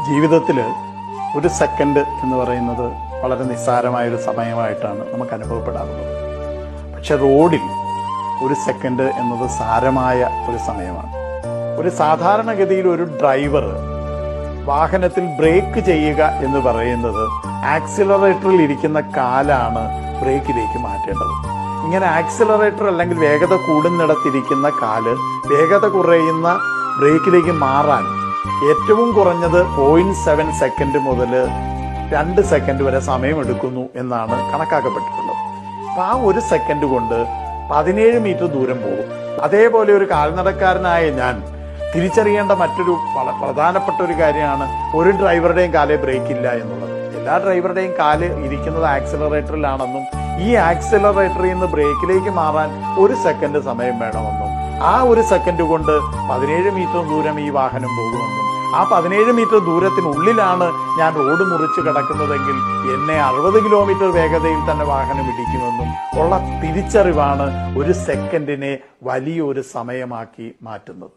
ജീവിതത്തിൽ ഒരു സെക്കൻഡ് എന്ന് പറയുന്നത് വളരെ നിസ്സാരമായൊരു സമയമായിട്ടാണ് നമുക്ക് അനുഭവപ്പെടാറുള്ളത്. പക്ഷെ റോഡിൽ ഒരു സെക്കൻഡ് എന്നത് സാരമായ ഒരു സമയമാണ്. ഒരു സാധാരണഗതിയിൽ ഒരു ഡ്രൈവർ വാഹനത്തിൽ ബ്രേക്ക് ചെയ്യുക എന്ന് പറയുന്നത് ആക്സിലറേറ്ററിൽ ഇരിക്കുന്ന കാലാണ് ബ്രേക്കിലേക്ക് മാറ്റേണ്ടത്. ഇങ്ങനെ ആക്സിലറേറ്റർ അല്ലെങ്കിൽ വേഗത കൂടുന്നിടത്തിരിക്കുന്ന കാല് വേഗത കുറയുന്ന ബ്രേക്കിലേക്ക് മാറാൻ ഏറ്റവും കുറഞ്ഞത് 0.7 സെക്കൻഡ് മുതൽ 2 സെക്കൻഡ് വരെ സമയമെടുക്കുന്നു എന്നാണ് കണക്കാക്കപ്പെട്ടിട്ടുള്ളത്. അപ്പം ആ ഒരു സെക്കൻഡ് കൊണ്ട് 17 മീറ്റർ ദൂരം പോകും. അതേപോലെ ഒരു കാൽനടക്കാരനായ ഞാൻ തിരിച്ചറിയേണ്ട മറ്റൊരു വളരെ പ്രധാനപ്പെട്ട ഒരു കാര്യമാണ് ഒരു ഡ്രൈവറുടെയും കാലേ ബ്രേക്ക് ഇല്ല എന്നുള്ളത്. എല്ലാ ഡ്രൈവറുടെയും കാല് ഇരിക്കുന്നത് ആക്സിലറേറ്ററിലാണെന്നും ഈ ആക്സിലറേറ്ററിൽ നിന്ന് ബ്രേക്കിലേക്ക് മാറാൻ 1 സെക്കൻഡ് സമയം വേണമെന്നും ആ 1 സെക്കൻഡ് കൊണ്ട് 17 മീറ്റർ ദൂരം ഈ വാഹനം പോകുമെന്നും ആ 17 മീറ്റർ ദൂരത്തിനുള്ളിലാണ് ഞാൻ റോഡ് മുറിച്ച് കിടക്കുന്നതെങ്കിൽ എന്നെ 60 കിലോമീറ്റർ വേഗതയിൽ തന്നെ വാഹനം ഇടിക്കുമെന്നും ഉള്ള തിരിച്ചറിവാണ് ഒരു സെക്കൻഡിനെ വലിയൊരു സമയമാക്കി മാറ്റുന്നത്.